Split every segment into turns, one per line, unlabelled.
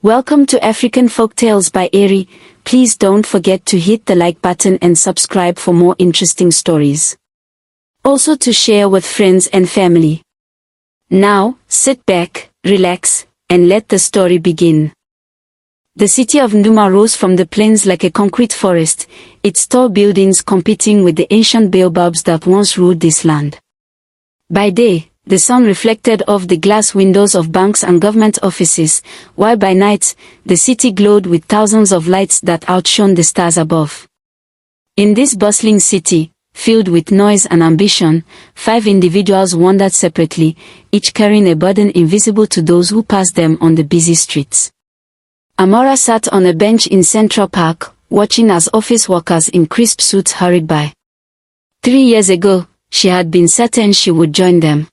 Welcome to African Folktales by Eri. Please don't forget to hit the like button and subscribe for more interesting stories. Also to share with friends and family. Now, sit back, relax, and let the story begin. The city of Nduma rose from the plains like a concrete forest, its tall buildings competing with the ancient baobabs that once ruled this land. By day, the sun reflected off the glass windows of banks and government offices, while by night, the city glowed with thousands of lights that outshone the stars above. In this bustling city, filled with noise and ambition, 5 individuals wandered separately, each carrying a burden invisible to those who passed them on the busy streets. Amora sat on a bench in Central Park, watching as office workers in crisp suits hurried by. 3 years ago, she had been certain she would join them.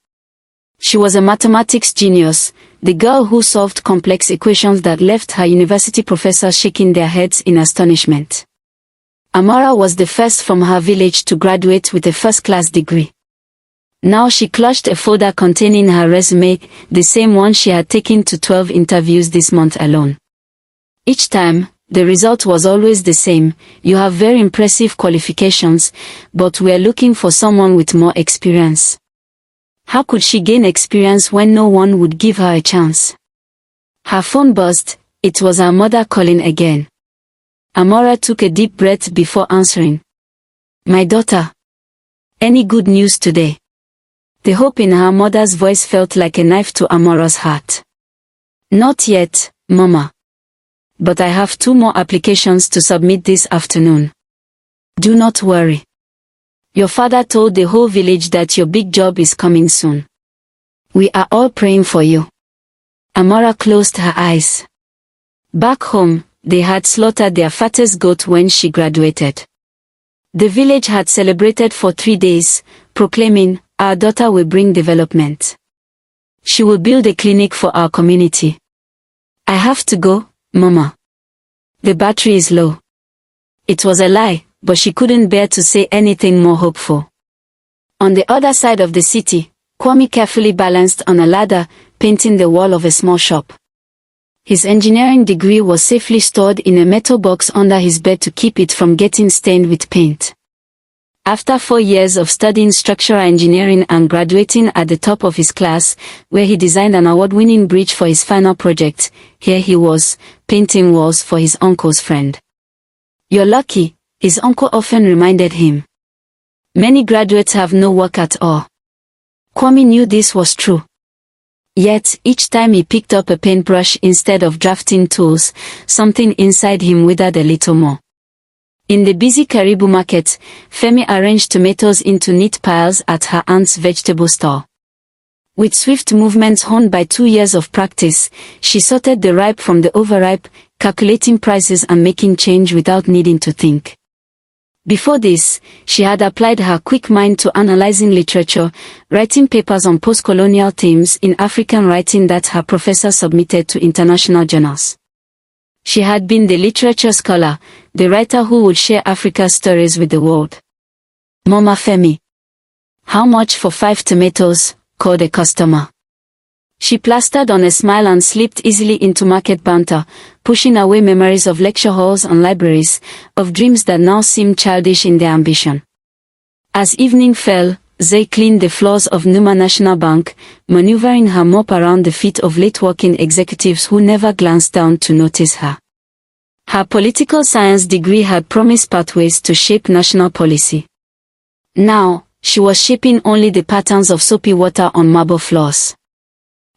She was a mathematics genius, the girl who solved complex equations that left her university professors shaking their heads in astonishment. Amora was the first from her village to graduate with a first-class degree. Now she clutched a folder containing her resume, the same one she had taken to 12 interviews this month alone. Each time, the result was always the same: you have very impressive qualifications, but we are looking for someone with more experience. How could she gain experience when no one would give her a chance? Her phone buzzed. It was her mother calling again. Amora took a deep breath before answering. "My daughter. Any good news today?" The hope in her mother's voice felt like a knife to Amora's heart. "Not yet, Mama. But I have 2 more applications to submit this afternoon. Do not worry. Your father told the whole village that your big job is coming soon. We are all praying for you." Amora closed her eyes. Back home, they had slaughtered their fattest goat when she graduated. The village had celebrated for 3 days, proclaiming, "Our daughter will bring development. She will build a clinic for our community." "I have to go, Mama. The battery is low." It was a lie, but she couldn't bear to say anything more hopeful. On the other side of the city, Kwame carefully balanced on a ladder, painting the wall of a small shop. His engineering degree was safely stored in a metal box under his bed to keep it from getting stained with paint. After 4 years of studying structural engineering and graduating at the top of his class, where he designed an award-winning bridge for his final project, here he was, painting walls for his uncle's friend. "You're lucky," his uncle often reminded him. "Many graduates have no work at all." Kwame knew this was true. Yet, each time he picked up a paintbrush instead of drafting tools, something inside him withered a little more. In the busy Karibu market, Femi arranged tomatoes into neat piles at her aunt's vegetable stall. With swift movements honed by 2 years of practice, she sorted the ripe from the overripe, calculating prices and making change without needing to think. Before this, she had applied her quick mind to analyzing literature, writing papers on post-colonial themes in African writing that her professor submitted to international journals. She had been the literature scholar, the writer who would share Africa's stories with the world. "Mama Femi. How much for 5 tomatoes?" called a customer. She plastered on a smile and slipped easily into market banter, pushing away memories of lecture halls and libraries, of dreams that now seemed childish in their ambition. As evening fell, Zay cleaned the floors of Nduma National Bank, maneuvering her mop around the feet of late-working executives who never glanced down to notice her. Her political science degree had promised pathways to shape national policy. Now, she was shaping only the patterns of soapy water on marble floors.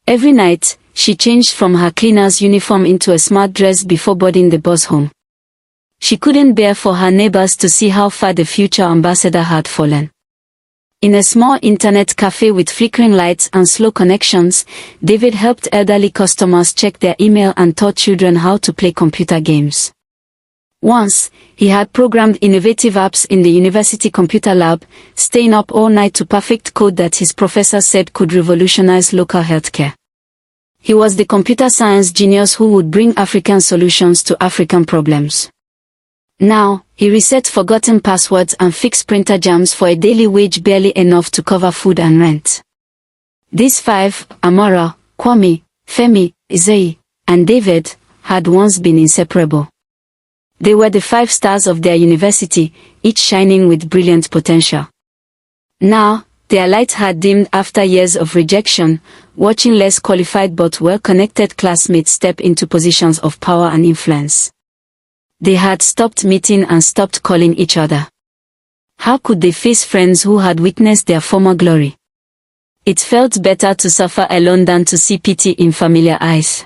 Every night, she changed from her cleaner's uniform into a smart dress before boarding the bus home. She couldn't bear for her neighbors to see how far the future ambassador had fallen. In a small internet cafe with flickering lights and slow connections, David helped elderly customers check their email and taught children how to play computer games. Once, he had programmed innovative apps in the university computer lab, staying up all night to perfect code that his professor said could revolutionize local healthcare. He was the computer science genius who would bring African solutions to African problems. Now, he reset forgotten passwords and fixed printer jams for a daily wage barely enough to cover food and rent. These 5, Amora, Kwame, Femi, Zay, and David, had once been inseparable. They were the 5 stars of their university, each shining with brilliant potential. Now, their light had dimmed after years of rejection, watching less qualified but well-connected classmates step into positions of power and influence. They had stopped meeting and stopped calling each other. How could they face friends who had witnessed their former glory? It felt better to suffer alone than to see pity in familiar eyes.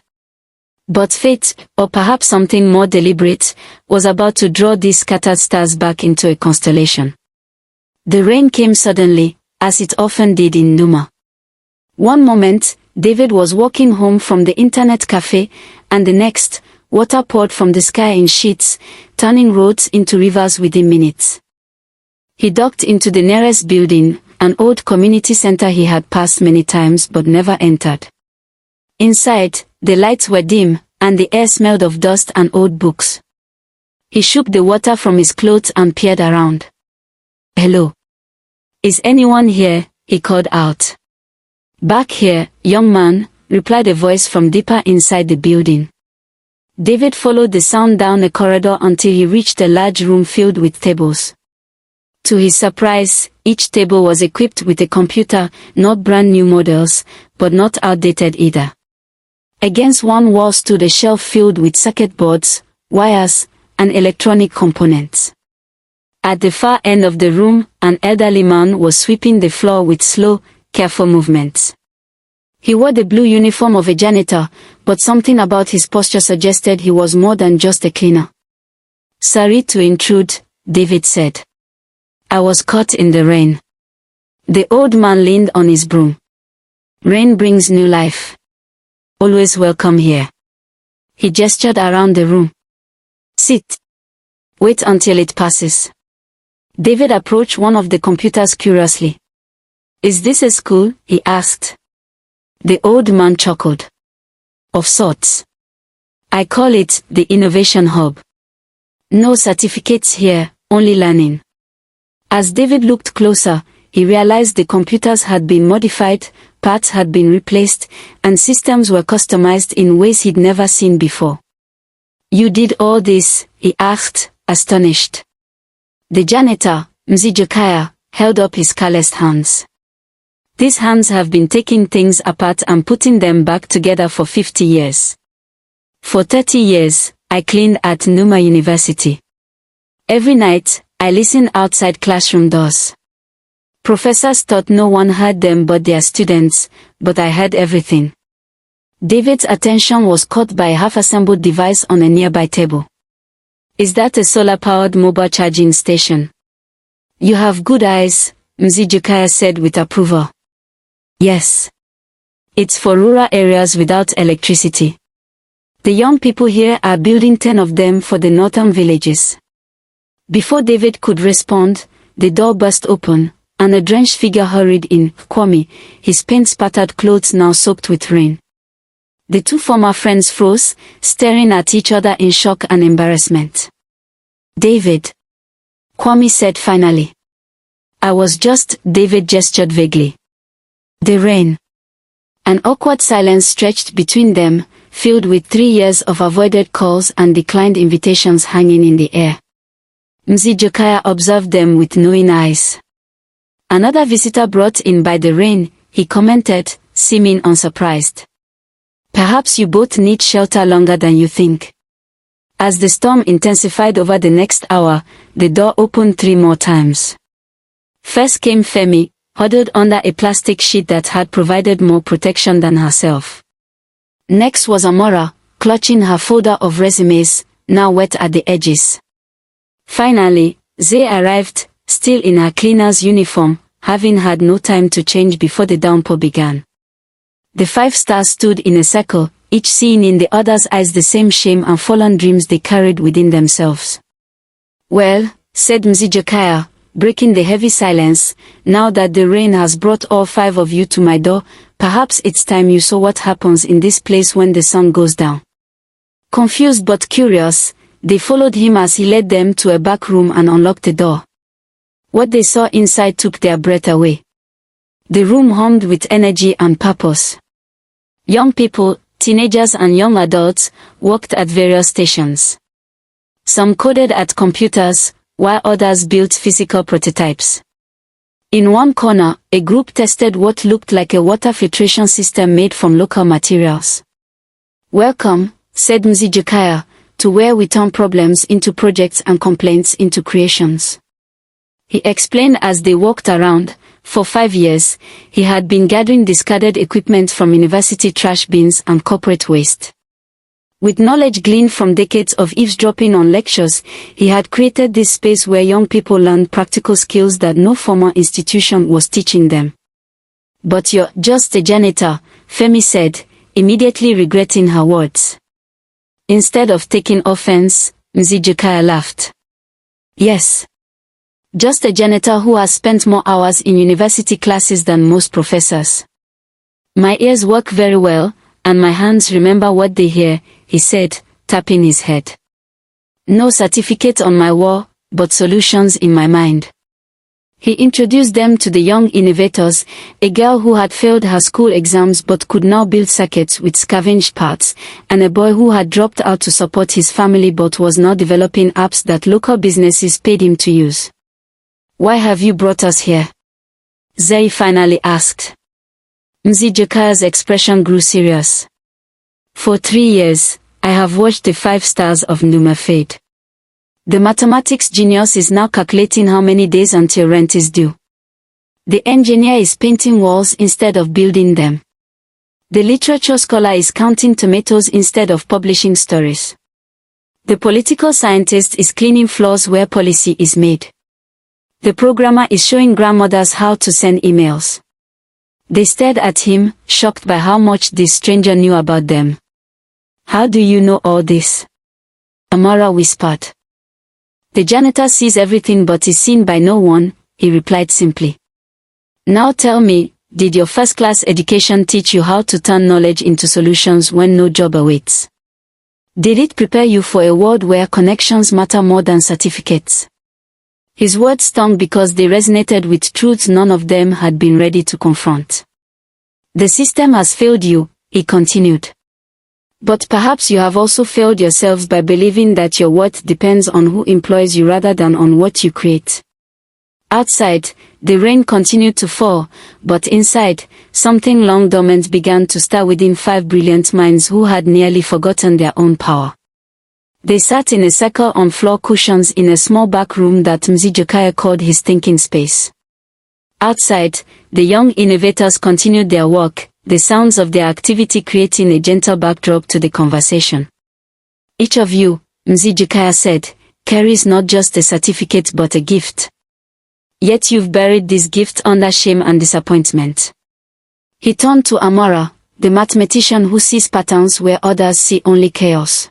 But fate, or perhaps something more deliberate, was about to draw these scattered stars back into a constellation. The rain came suddenly, as it often did in Nduma. One moment, David was walking home from the internet cafe, and the next, water poured from the sky in sheets, turning roads into rivers within minutes. He ducked into the nearest building, an old community center he had passed many times but never entered. Inside, the lights were dim, and the air smelled of dust and old books. He shook the water from his clothes and peered around. "Hello. Is anyone here?" he called out. "Back here, young man," replied a voice from deeper inside the building. David followed the sound down a corridor until he reached a large room filled with tables. To his surprise, each table was equipped with a computer, not brand new models, but not outdated either. Against one wall stood a shelf filled with circuit boards, wires, and electronic components. At the far end of the room, an elderly man was sweeping the floor with slow, careful movements. He wore the blue uniform of a janitor, but something about his posture suggested he was more than just a cleaner. "Sorry to intrude," David said. "I was caught in the rain." The old man leaned on his broom. "Rain brings new life. Always welcome here." He gestured around the room. "Sit. Wait until it passes." David approached one of the computers curiously. "Is this a school?" he asked. The old man chuckled. "Of sorts. I call it the Innovation Hub. No certificates here, only learning." As David looked closer, he realized the computers had been modified, parts had been replaced, and systems were customized in ways he'd never seen before. "You did all this?" he asked, astonished. The janitor, Mzijokaya, held up his calloused hands. "These hands have been taking things apart and putting them back together for 50 years. For 30 years, I cleaned at Nduma University. Every night, I listened outside classroom doors. Professors thought no one heard them but their students, but I heard everything." David's attention was caught by a half-assembled device on a nearby table. "Is that a solar-powered mobile charging station?" "You have good eyes," Mzijokaya said with approval. "Yes. It's for rural areas without electricity. The young people here are building 10 of them for the northern villages." Before David could respond, the door burst open, and a drenched figure hurried in, Kwame, his paint-spattered clothes now soaked with rain. The two former friends froze, staring at each other in shock and embarrassment. "David," Kwame said finally. "I was just," David gestured vaguely. "The rain." An awkward silence stretched between them, filled with 3 years of avoided calls and declined invitations hanging in the air. Mzijokaya observed them with knowing eyes. "Another visitor brought in by the rain," he commented, seeming unsurprised. "Perhaps you both need shelter longer than you think." As the storm intensified over the next hour, the door opened 3 more times. First came Femi, huddled under a plastic sheet that had provided more protection than herself. Next was Amora, clutching her folder of resumes, now wet at the edges. Finally, Zay arrived, still in her cleaner's uniform, having had no time to change before the downpour began. The 5 stars stood in a circle, each seeing in the other's eyes the same shame and fallen dreams they carried within themselves. "Well," said Mzijokaya, breaking the heavy silence, "now that the rain has brought all 5 of you to my door, perhaps it's time you saw what happens in this place when the sun goes down." Confused but curious, they followed him as he led them to a back room and unlocked the door. What they saw inside took their breath away. The room hummed with energy and purpose. Young people, Teenagers and young adults worked at various stations. Some coded at computers, while others built physical prototypes. In one corner, a group tested what looked like a water filtration system made from local materials. "Welcome," said Mzee, "to where we turn problems into projects and complaints into creations." He explained as they walked around. For 5 years, he had been gathering discarded equipment from university trash bins and corporate waste. With knowledge gleaned from decades of eavesdropping on lectures, he had created this space where young people learned practical skills that no formal institution was teaching them. "But you're just a janitor," Femi said, immediately regretting her words. Instead of taking offense, Mzee laughed. "Yes. Just a janitor who has spent more hours in university classes than most professors. My ears work very well, and my hands remember what they hear," he said, tapping his head. "No certificate on my wall, but solutions in my mind." He introduced them to the young innovators, a girl who had failed her school exams but could now build circuits with scavenged parts, and a boy who had dropped out to support his family but was now developing apps that local businesses paid him to use. "Why have you brought us here?" Zai finally asked. Mzee's expression grew serious. "For 3 years, I have watched the 5 Stars of Nduma fade. The mathematics genius is now calculating how many days until rent is due. The engineer is painting walls instead of building them. The literature scholar is counting tomatoes instead of publishing stories. The political scientist is cleaning floors where policy is made. The programmer is showing grandmothers how to send emails." They stared at him, shocked by how much this stranger knew about them. "How do you know all this?" Amara whispered. "The janitor sees everything but is seen by no one," he replied simply. "Now tell me, did your first-class education teach you how to turn knowledge into solutions when no job awaits? Did it prepare you for a world where connections matter more than certificates?" His words stung because they resonated with truths none of them had been ready to confront. "The system has failed you," he continued. "But perhaps you have also failed yourselves by believing that your worth depends on who employs you rather than on what you create." Outside, the rain continued to fall, but inside, something long dormant began to stir within 5 brilliant minds who had nearly forgotten their own power. They sat in a circle on floor cushions in a small back room that Mzee called his thinking space. Outside, the young innovators continued their work, the sounds of their activity creating a gentle backdrop to the conversation. "Each of you," Mzee said, "carries not just a certificate but a gift. Yet you've buried this gift under shame and disappointment." He turned to Amara, the mathematician who sees patterns where others see only chaos.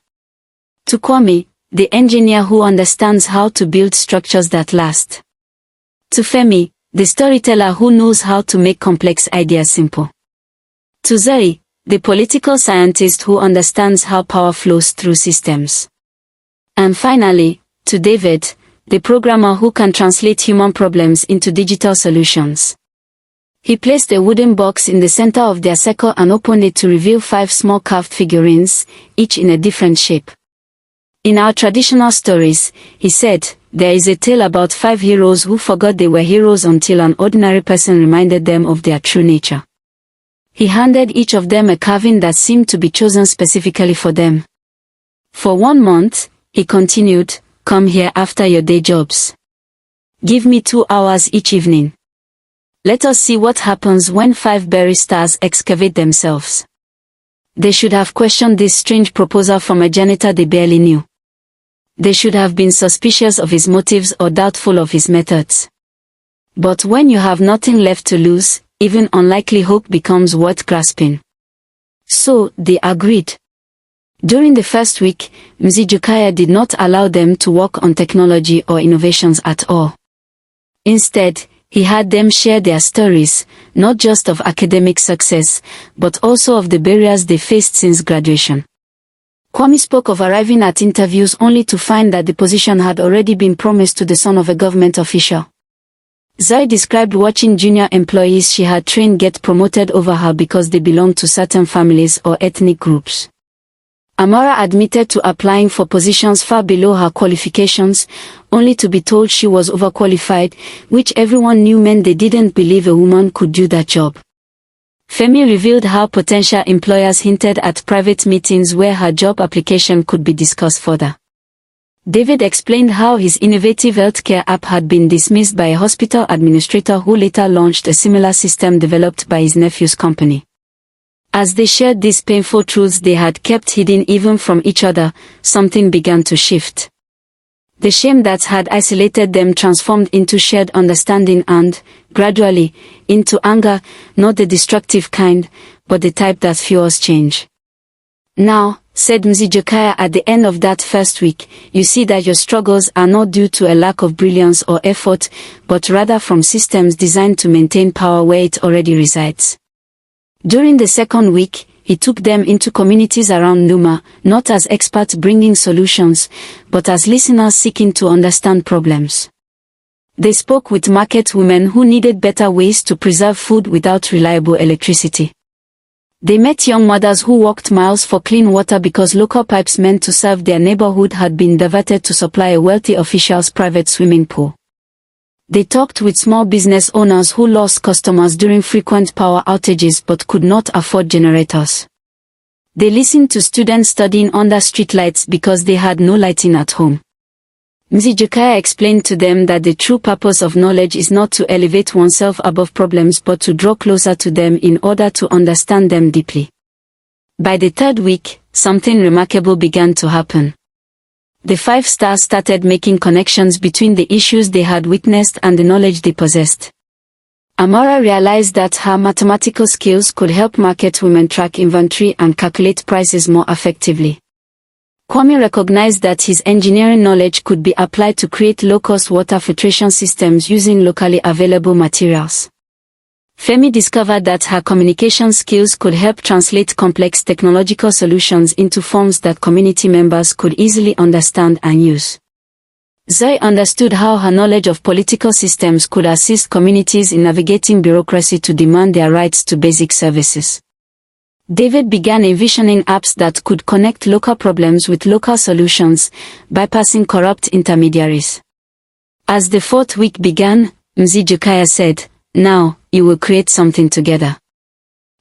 To Kwame, the engineer who understands how to build structures that last. To Femi, the storyteller who knows how to make complex ideas simple. To Zai, the political scientist who understands how power flows through systems. And finally, to David, the programmer who can translate human problems into digital solutions. He placed a wooden box in the center of their circle and opened it to reveal 5 small carved figurines, each in a different shape. "In our traditional stories," he said, "there is a tale about 5 heroes who forgot they were heroes until an ordinary person reminded them of their true nature." He handed each of them a carving that seemed to be chosen specifically for them. "For 1 month," he continued, "come here after your day jobs. Give me 2 hours each evening. Let us see what happens when 5 buried stars excavate themselves." They should have questioned this strange proposal from a janitor they barely knew. They should have been suspicious of his motives or doubtful of his methods. But when you have nothing left to lose, even unlikely hope becomes worth grasping. So, they agreed. During the first week, Mzee did not allow them to work on technology or innovations at all. Instead, he had them share their stories, not just of academic success, but also of the barriers they faced since graduation. Kwame spoke of arriving at interviews only to find that the position had already been promised to the son of a government official. Zoe described watching junior employees she had trained get promoted over her because they belonged to certain families or ethnic groups. Amara admitted to applying for positions far below her qualifications, only to be told she was overqualified, which everyone knew meant they didn't believe a woman could do that job. Femi revealed how potential employers hinted at private meetings where her job application could be discussed further. David explained how his innovative healthcare app had been dismissed by a hospital administrator who later launched a similar system developed by his nephew's company. As they shared these painful truths they had kept hidden even from each other, something began to shift. The shame that had isolated them transformed into shared understanding and, gradually, into anger, not the destructive kind, but the type that fuels change. "Now," said Mzijokaya at the end of that first week, "you see that your struggles are not due to a lack of brilliance or effort, but rather from systems designed to maintain power where it already resides." During the second week, he took them into communities around Nduma, not as experts bringing solutions, but as listeners seeking to understand problems. They spoke with market women who needed better ways to preserve food without reliable electricity. They met young mothers who walked miles for clean water because local pipes meant to serve their neighborhood had been diverted to supply a wealthy official's private swimming pool. They talked with small business owners who lost customers during frequent power outages but could not afford generators. They listened to students studying under streetlights because they had no lighting at home. Mzijokaya explained to them that the true purpose of knowledge is not to elevate oneself above problems but to draw closer to them in order to understand them deeply. By the third week, something remarkable began to happen. The 5 stars started making connections between the issues they had witnessed and the knowledge they possessed. Amara realized that her mathematical skills could help market women track inventory and calculate prices more effectively. Kwame recognized that his engineering knowledge could be applied to create low-cost water filtration systems using locally available materials. Femi discovered that her communication skills could help translate complex technological solutions into forms that community members could easily understand and use. Zoe understood how her knowledge of political systems could assist communities in navigating bureaucracy to demand their rights to basic services. David began envisioning apps that could connect local problems with local solutions, bypassing corrupt intermediaries. As the 4th week began, Mzijokaya said, "Now, you will create something together.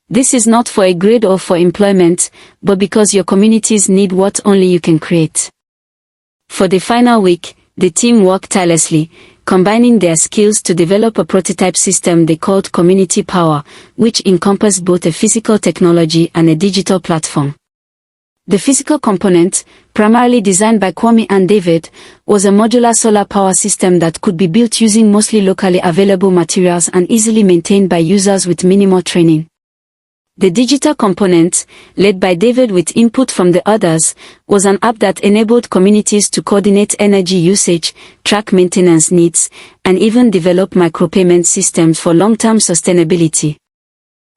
This is not for a grade or for employment, but because your communities need what only you can create." For the final week, the team worked tirelessly, combining their skills to develop a prototype system they called Community Power, which encompassed both a physical technology and a digital platform. The physical component, primarily designed by Kwame and David, was a modular solar power system that could be built using mostly locally available materials and easily maintained by users with minimal training. The digital component, led by David with input from the others, was an app that enabled communities to coordinate energy usage, track maintenance needs, and even develop micropayment systems for long-term sustainability.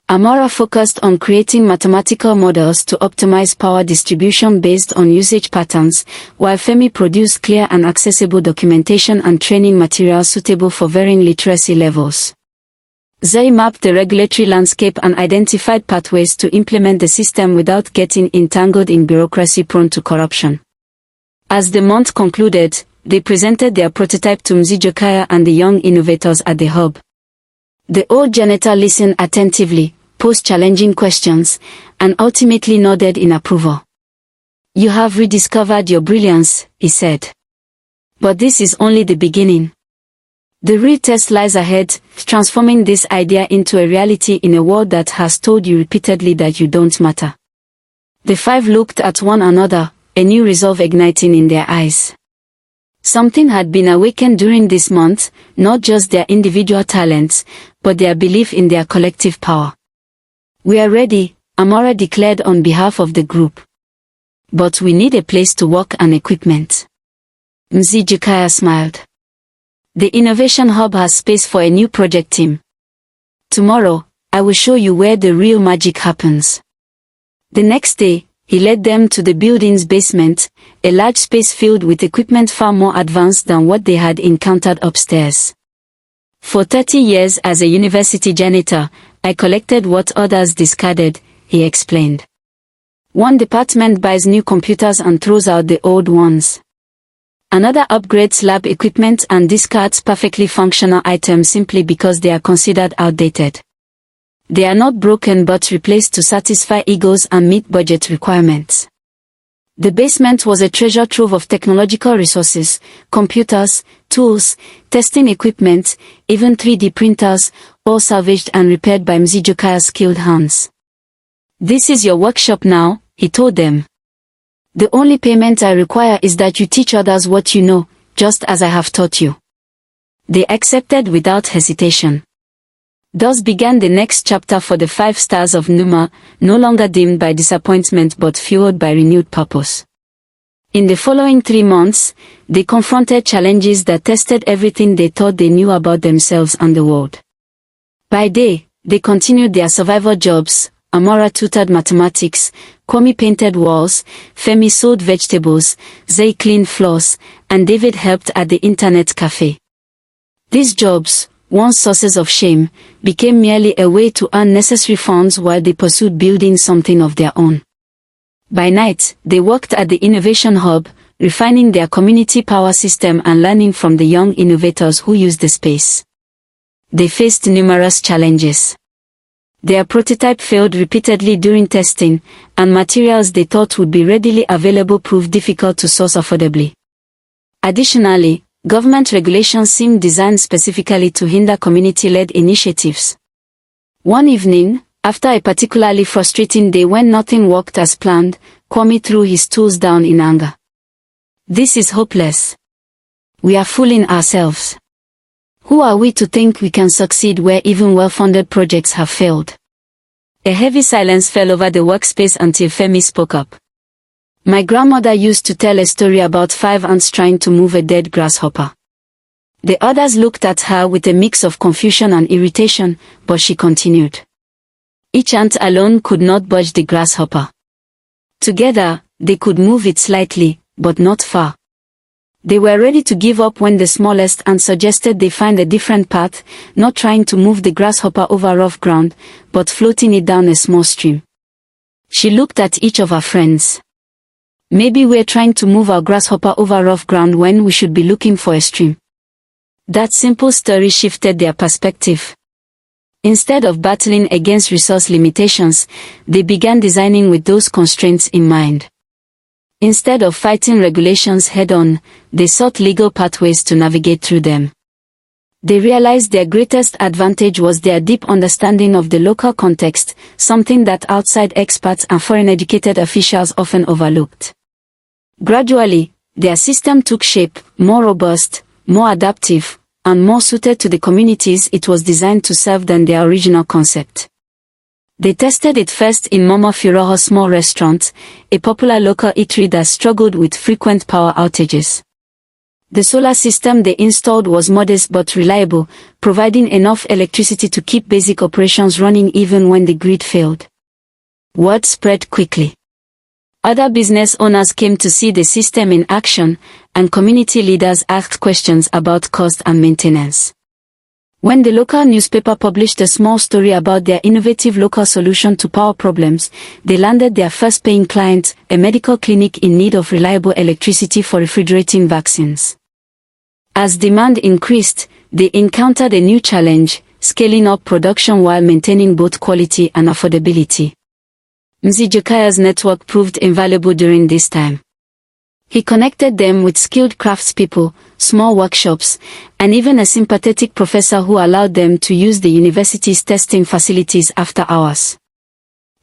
Amara focused on creating mathematical models to optimize power distribution based on usage patterns, while Femi produced clear and accessible documentation and training materials suitable for varying literacy levels. Zoe mapped the regulatory landscape and identified pathways to implement the system without getting entangled in bureaucracy prone to corruption. As the month concluded, they presented their prototype to Mzijokaya and the young innovators at the hub. The old janitor listened attentively, posed challenging questions, and ultimately nodded in approval. "You have rediscovered your brilliance," he said. "But this is only the beginning. The real test lies ahead, transforming this idea into a reality in a world that has told you repeatedly that you don't matter." The 5 looked at one another, a new resolve igniting in their eyes. Something had been awakened during this month, not just their individual talents, but their belief in their collective power. "We are ready," Amara declared on behalf of the group. "But we need a place to work and equipment." Mzijokaya smiled. "The Innovation Hub has space for a new project team. Tomorrow, I will show you where the real magic happens." The next day, he led them to the building's basement, a large space filled with equipment far more advanced than what they had encountered upstairs. For 30 years as a university janitor, I collected what others discarded, he explained. One department buys new computers and throws out the old ones. Another upgrades lab equipment and discards perfectly functional items simply because they are considered outdated. They are not broken but replaced to satisfy egos and meet budget requirements. The basement was a treasure trove of technological resources, computers, tools, testing equipment, even 3D printers, all salvaged and repaired by Mzijokaya's skilled hands. This is your workshop now, he told them. The only payment I require is that you teach others what you know, just as I have taught you. They accepted without hesitation. Thus began the next chapter for the 5 Stars of Nduma, no longer dimmed by disappointment but fueled by renewed purpose. In the following 3 months, they confronted challenges that tested everything they thought they knew about themselves and the world. By day, they continued their survival jobs. Amora tutored mathematics, Kwame painted walls, Femi sold vegetables, Zay cleaned floors, and David helped at the internet cafe. These jobs, once sources of shame, became merely a way to earn necessary funds while they pursued building something of their own. By night, they worked at the Innovation Hub, refining their community power system and learning from the young innovators who used the space. They faced numerous challenges. Their prototype failed repeatedly during testing, and materials they thought would be readily available proved difficult to source affordably. Additionally, government regulations seemed designed specifically to hinder community-led initiatives. One evening, after a particularly frustrating day when nothing worked as planned, Kwame threw his tools down in anger. This is hopeless. We are fooling ourselves. Who are we to think we can succeed where even well-funded projects have failed? A heavy silence fell over the workspace until Femi spoke up. My grandmother used to tell a story about 5 ants trying to move a dead grasshopper. The others looked at her with a mix of confusion and irritation, but she continued. Each ant alone could not budge the grasshopper. Together, they could move it slightly, but not far. They were ready to give up when the smallest ant suggested they find a different path, not trying to move the grasshopper over rough ground, but floating it down a small stream. She looked at each of her friends. Maybe we're trying to move our grasshopper over rough ground when we should be looking for a stream. That simple story shifted their perspective. Instead of battling against resource limitations, they began designing with those constraints in mind. Instead of fighting regulations head-on, they sought legal pathways to navigate through them. They realized their greatest advantage was their deep understanding of the local context, something that outside experts and foreign-educated officials often overlooked. Gradually, their system took shape, more robust, more adaptive, and more suited to the communities it was designed to serve than their original concept. They tested it first in Momo Firoho's small restaurant, a popular local eatery that struggled with frequent power outages. The solar system they installed was modest but reliable, providing enough electricity to keep basic operations running even when the grid failed. Word spread quickly. Other business owners came to see the system in action, and community leaders asked questions about cost and maintenance. When the local newspaper published a small story about their innovative local solution to power problems, they landed their first paying client, a medical clinic in need of reliable electricity for refrigerating vaccines. As demand increased, they encountered a new challenge, scaling up production while maintaining both quality and affordability. Mzijokaya's network proved invaluable during this time. He connected them with skilled craftspeople, small workshops, and even a sympathetic professor who allowed them to use the university's testing facilities after hours.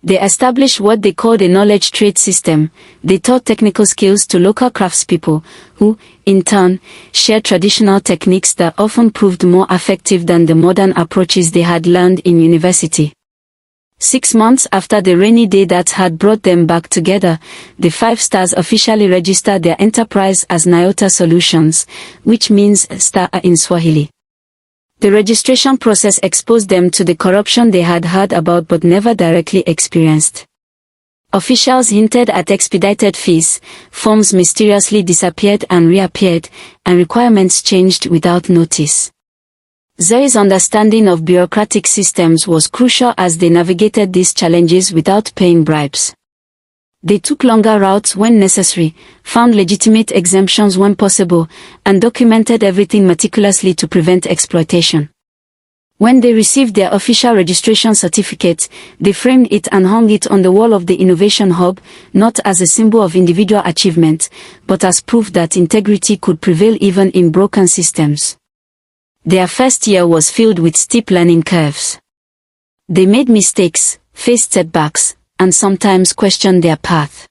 They established what they called a knowledge trade system. They taught technical skills to local craftspeople, who, in turn, shared traditional techniques that often proved more effective than the modern approaches they had learned in university. 6 months after the rainy day that had brought them back together, the 5 Stars officially registered their enterprise as Nyota Solutions, which means star in Swahili. The registration process exposed them to the corruption they had heard about but never directly experienced. Officials hinted at expedited fees, forms mysteriously disappeared and reappeared, and requirements changed without notice. Zoe's understanding of bureaucratic systems was crucial as they navigated these challenges without paying bribes. They took longer routes when necessary, found legitimate exemptions when possible, and documented everything meticulously to prevent exploitation. When they received their official registration certificate, they framed it and hung it on the wall of the Innovation Hub, not as a symbol of individual achievement, but as proof that integrity could prevail even in broken systems. Their first year was filled with steep learning curves. They made mistakes, faced setbacks, and sometimes questioned their path.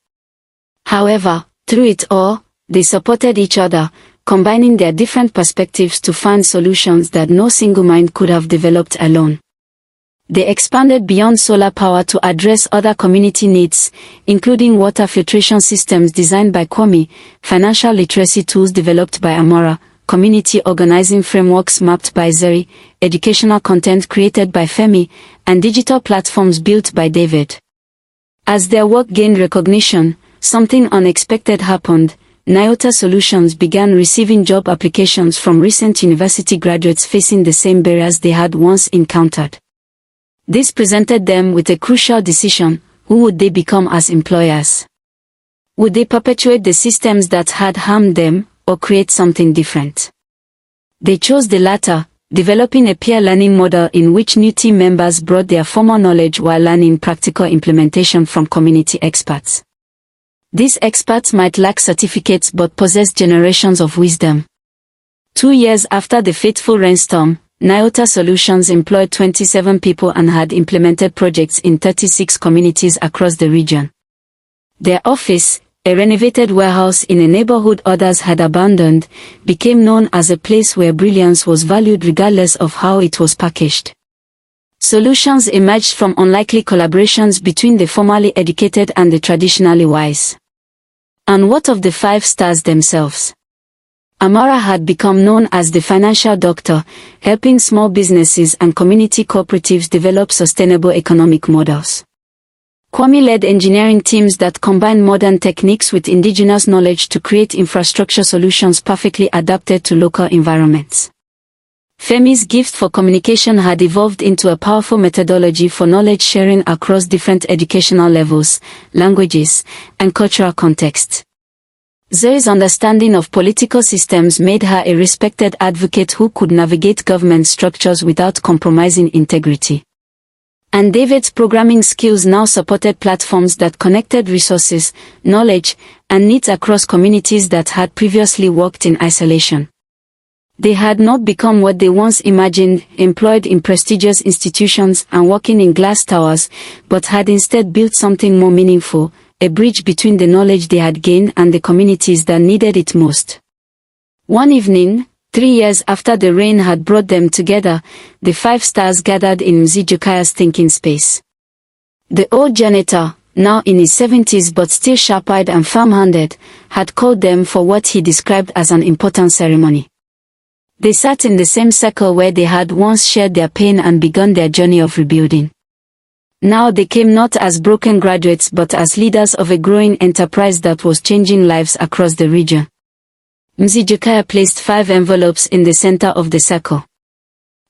However, through it all, they supported each other, combining their different perspectives to find solutions that no single mind could have developed alone. They expanded beyond solar power to address other community needs, including water filtration systems designed by Kwame, financial literacy tools developed by Amora, community organizing frameworks mapped by Zeri, educational content created by Femi, and digital platforms built by David. As their work gained recognition, something unexpected happened. Nyota Solutions began receiving job applications from recent university graduates facing the same barriers they had once encountered. This presented them with a crucial decision: who would they become as employers? Would they perpetuate the systems that had harmed them, or create something different? They chose the latter, developing a peer learning model in which new team members brought their formal knowledge while learning practical implementation from community experts. These experts might lack certificates but possess generations of wisdom. 2 years after the fateful rainstorm, Nyota Solutions employed 27 people and had implemented projects in 36 communities across the region. Their office, a renovated warehouse in a neighborhood others had abandoned, became known as a place where brilliance was valued regardless of how it was packaged. Solutions emerged from unlikely collaborations between the formally educated and the traditionally wise. And what of the 5 stars themselves? Amara had become known as the financial doctor, helping small businesses and community cooperatives develop sustainable economic models. Kwame led engineering teams that combined modern techniques with indigenous knowledge to create infrastructure solutions perfectly adapted to local environments. Femi's gift for communication had evolved into a powerful methodology for knowledge sharing across different educational levels, languages, and cultural contexts. Zoe's understanding of political systems made her a respected advocate who could navigate government structures without compromising integrity. And David's programming skills now supported platforms that connected resources, knowledge, and needs across communities that had previously worked in isolation. They had not become what they once imagined, employed in prestigious institutions and working in glass towers, but had instead built something more meaningful, a bridge between the knowledge they had gained and the communities that needed it most. One evening, 3 years after the rain had brought them together, the 5 stars gathered in Mzijokaya's thinking space. The old janitor, now in his 70s but still sharp-eyed and firm-handed, had called them for what he described as an important ceremony. They sat in the same circle where they had once shared their pain and begun their journey of rebuilding. Now they came not as broken graduates but as leaders of a growing enterprise that was changing lives across the region. Mzijokaya placed 5 envelopes in the center of the circle.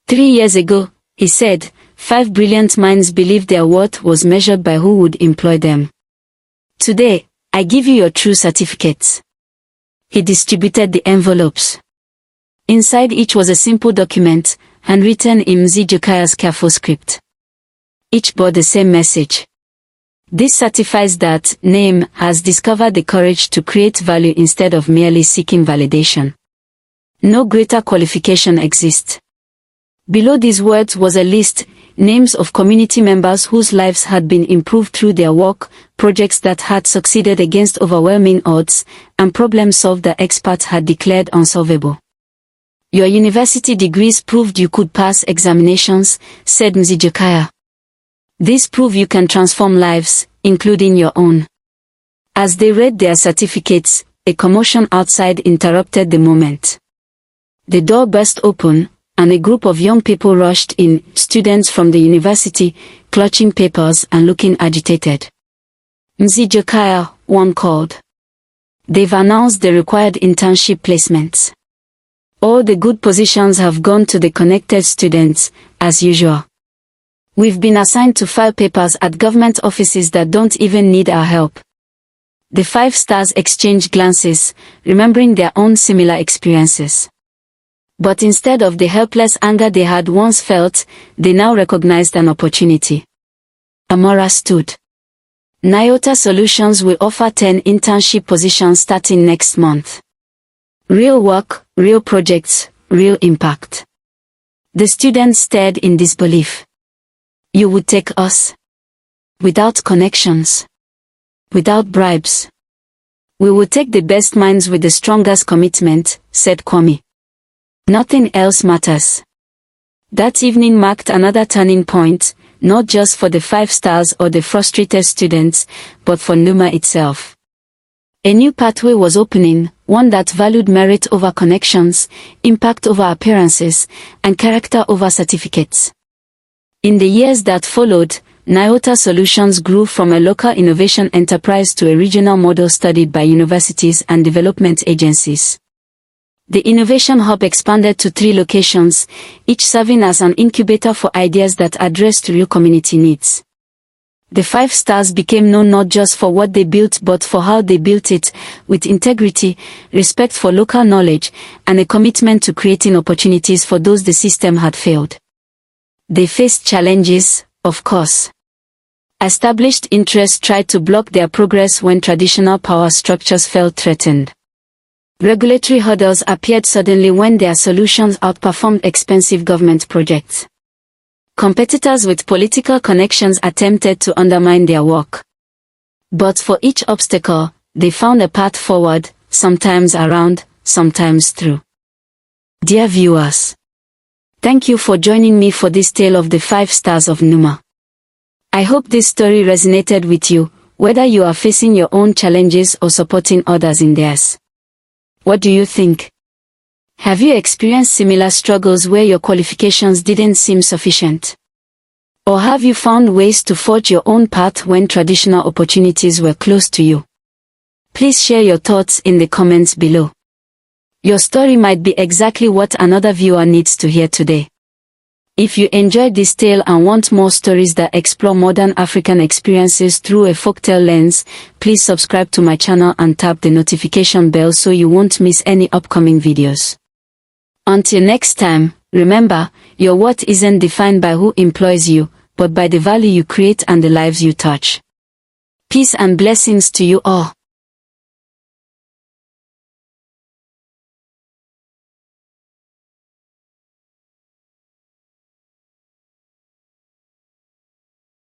3 years ago, he said, 5 brilliant minds believed their worth was measured by who would employ them. Today, I give you your true certificates. He distributed the envelopes. Inside each was a simple document, handwritten in Mzijokaya's careful script. Each bore the same message. This certifies that name has discovered the courage to create value instead of merely seeking validation. No greater qualification exists. Below these words was a list, names of community members whose lives had been improved through their work, projects that had succeeded against overwhelming odds, and problems solved that experts had declared unsolvable. Your university degrees proved you could pass examinations, said Mzijokaya. These prove you can transform lives, including your own. As they read their certificates, a commotion outside interrupted the moment. The door burst open, and a group of young people rushed in, students from the university, clutching papers and looking agitated. Mzijokaya, one called. They've announced the required internship placements. All the good positions have gone to the connected students, as usual. We've been assigned to file papers at government offices that don't even need our help. The 5 stars exchange glances, remembering their own similar experiences. But instead of the helpless anger they had once felt, they now recognized an opportunity. Amora stood. Nyota Solutions will offer 10 internship positions starting next month. Real work, real projects, real impact. The students stared in disbelief. You would take us? Without connections? Without bribes? We will take the best minds with the strongest commitment, said Kwame. Nothing else matters. That evening marked another turning point, not just for the 5 stars or the frustrated students, but for Nduma itself. A new pathway was opening, one that valued merit over connections, impact over appearances, and character over certificates. In the years that followed, Nyota Solutions grew from a local innovation enterprise to a regional model studied by universities and development agencies. The Innovation Hub expanded to 3 locations, each serving as an incubator for ideas that addressed real community needs. The 5 stars became known not just for what they built but for how they built it, with integrity, respect for local knowledge, and a commitment to creating opportunities for those the system had failed. They faced challenges, of course. Established interests tried to block their progress when traditional power structures felt threatened. Regulatory hurdles appeared suddenly when their solutions outperformed expensive government projects. Competitors with political connections attempted to undermine their work. But for each obstacle, they found a path forward, sometimes around, sometimes through. Dear viewers, thank you for joining me for this tale of the 5 stars of Nduma. I hope this story resonated with you, whether you are facing your own challenges or supporting others in theirs. What do you think? Have you experienced similar struggles where your qualifications didn't seem sufficient? Or have you found ways to forge your own path when traditional opportunities were close to you? Please share your thoughts in the comments below. Your story might be exactly what another viewer needs to hear today. If you enjoyed this tale and want more stories that explore modern African experiences through a folktale lens, please subscribe to my channel and tap the notification bell so you won't miss any upcoming videos. Until next time, remember, your worth isn't defined by who employs you, but by the value you create and the lives you touch. Peace and blessings to you all.